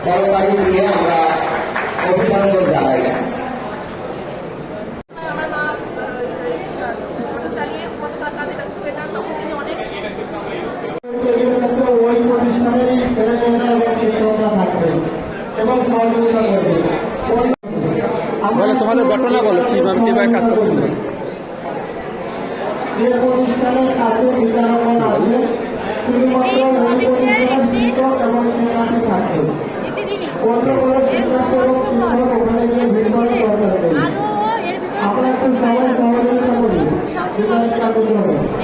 করতালি দিয়ে আমরা অভিনন্দন জানাই। বলে তোমাদের ঘটনা বলো কিভাবে কাজ করতে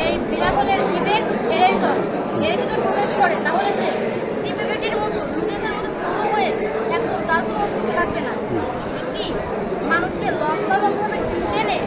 এই বিলাপলের ইভেন্ট এর ভিতর প্রবেশ করে তাহলে সে দীপগেটের মতো লুটেসের মতো শুরু হয়ে একদম তার কোনো অস্তিত্ব থাকবে না। একটি মানুষকে লম্বাভাবে টেনে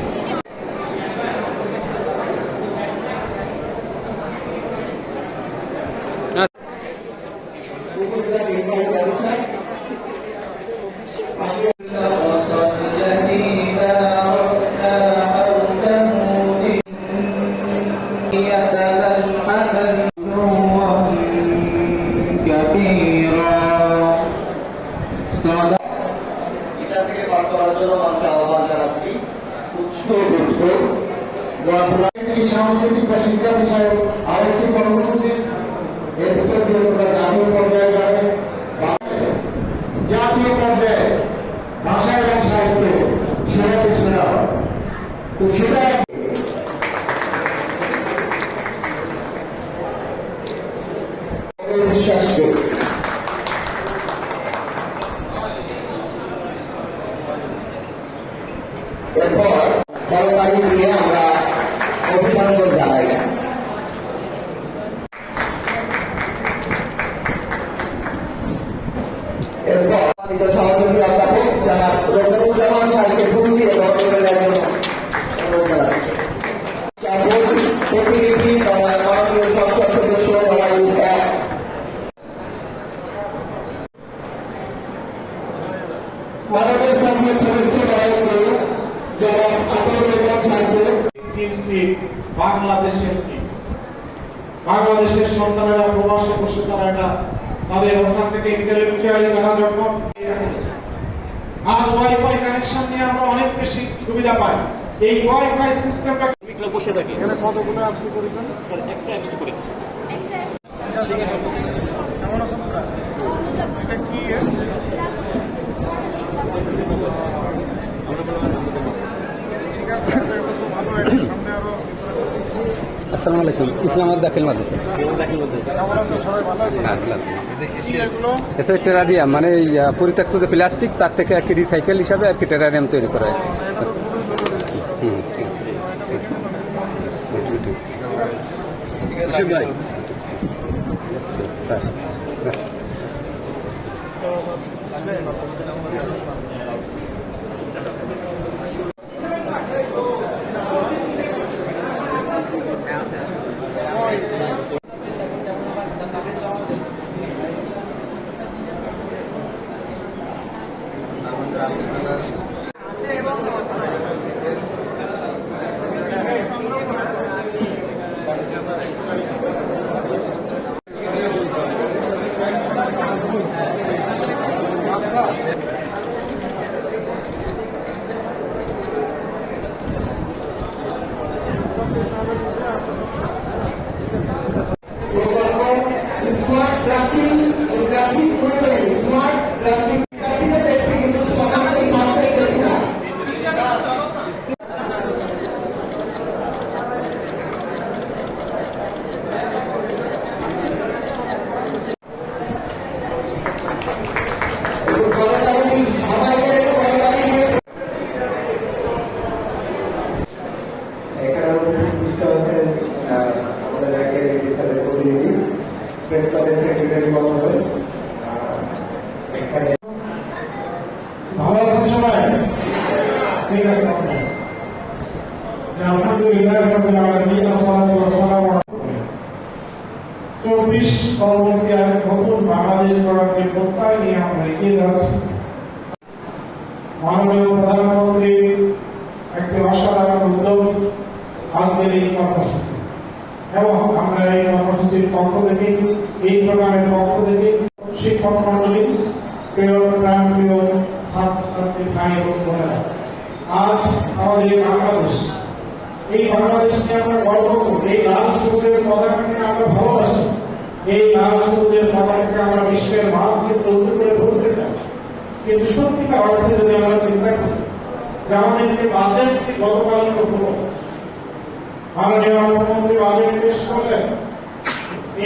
সাংস্কৃতিক বা শিক্ষা বিষয়ক আরেকটি কর্মসূচি এর ভিতর দিয়ে তোমরা জাতীয় পর্যায়ে যাবে। জাতীয় পর্যায়ে ভাষা এবং সাহিত্য সেরাতে সেরা, তো সেটা বিশ্বাস করি। এরপর করতালি দিয়ে আমরা অভিনন্দন জানাই। এরপর সহযোগী অধ্যাপক যারা রবীন্দ্রনাথ সাহিত্যের ভূমি দিয়ে প্রতিনিধি মাননীয় সংসদ সদস্য বাংলাদেশের সন্তানেরা প্রবাসে বসে তারা এটা তাদের ওখান থেকে ইন্টেলেকচুয়ালি তারা যখন আজ ওয়াইফাই কানেকশন নিয়ে আমরা অনেক বেশি সুবিধা পাই। এই ওয়াইফাই সিস্টেমটা বসে থাকি। এখানে কতগুলো অ্যাপস করেছেন? স্যার একটা অ্যাপস করেছি। কেমন আছেন আপনারা? এটা কি ঠিক আছে, ভালো সামনে আরো। আসসালামু আলাইকুম। ইসলামাবাদ দাখিল মাদ্রাসা। এসে টেরারিয়াম মানে পরিত্যক্ত যে প্লাস্টিক তার থেকে আর কি রিসাইকেল হিসাবে আর কি টেরারিয়াম তৈরি করা হয়েছে। ভালো আছেন সবাই? ঠিক আছে। আলহামদুলিল্লাহ 24 পরবর্তী আরেক নতুন বাংলাদেশ গড়ার যে প্রত্যয় নিয়ে আমরা এগিয়ে যাচ্ছি। মাননীয় প্রধানমন্ত্রীর একটি অসাধারণ উদ্যোগ আজকের এই কর্মসূচি, এবং আমরা এই কর্মসূচির পক্ষ থেকে এই প্রোগ্রামের পক্ষ থেকে শিক্ষক মন্ডলী প্রিয় প্রাণপ্রিয় ছাত্রছাত্রী ভাই এবং বোনেরা, আজ আমাদের বাংলাদেশ, এই বাংলাদেশ নিয়ে আমরা গর্ব করি। এই লাল সবুজের পতাকাকে আমরা ভালোবাসি। এই লাল সবুজের পতাকাকে আমরা বিশ্বের মানচিত্র উঁচু করে ধরতে চাই। কিন্তু সত্যিকার অর্থে যদি আমরা চিন্তা করি যে আমাদেরকে বাজেটটি গতকালকে হলো, মাননীয় মুখ্যমন্ত্রী বাজেট পেশ করলেন,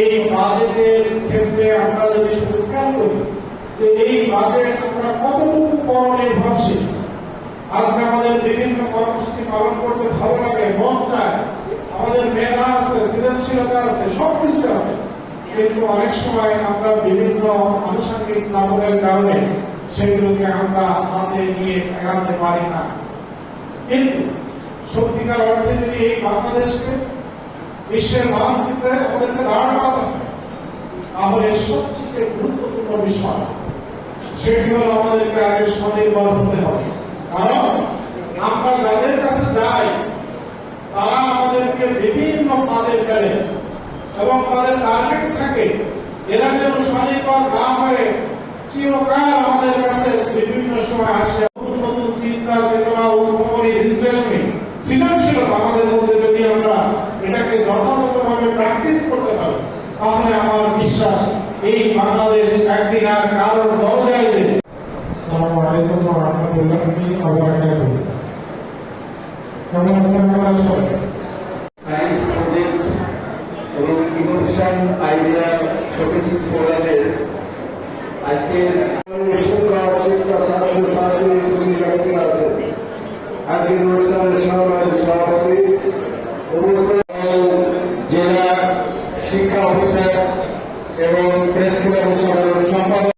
এই বাজেটের ক্ষেত্রে আমরা যদি শুধু খেয়াল করি যে এই বাজেট আমরা কতটুকু পরনির্ভরশীল। আজকে আমাদের বিভিন্ন কর্মসূচি পালন করতে ভালো লাগে, মন চায়, আমাদের মেধা আছে, সৃজনশীলতা আছে, সবকিছু আছে, কিন্তু অনেক সময় আমরা বিভিন্ন আনুষঙ্গিক চাপের কারণে সেগুলোকে আমরা হাতে নিয়ে এড়াতে পারি না। কিন্তু সত্যিকার অর্থে যদি এই বাংলাদেশকে বিশ্বের মানচিত্রে আমাদেরকে দাঁড় করাতে হয়, তাহলে সবচেয়ে গুরুত্বপূর্ণ বিষয় সেটি হলো আমাদেরকে আগে স্বনির্ভর হতে হবে। কারণ আমরা যাদের কাছে যাই তারা আমাদেরকে বিভিন্ন ফাঁদে ফেলে এবং তাদের টার্গেট থাকে এরা যেন স্বনির্ভর না হয়ে চিরকাল আমাদের কাছে বিভিন্ন সময় আসে। নতুন নতুন চিন্তা চেতনা উদ্ভাবনী বিশ্লেষণী সৃজনশীলতা আমাদের মধ্যে যদি আমরা এটাকে যথাযথভাবে প্র্যাকটিস করতে পারি, তাহলে আমার বিশ্বাস এই বাংলাদেশ একদিন আর কারোর দরজায় দেবে। আসসালামু আলাইকুম ওয়া রাহমাতুল্লাহি ওয়া বারাকাতুহু। কেমন আছেন আপনারা সবাই? সায়েন্স প্রজেক্ট এবং ইনোভেশন আইডিয়া শোকেস প্রোগ্রামের আজকের আজকের অনুষ্ঠানের সভাপতি জেলা শিক্ষা অফিসার এবং প্রেস ক্লাব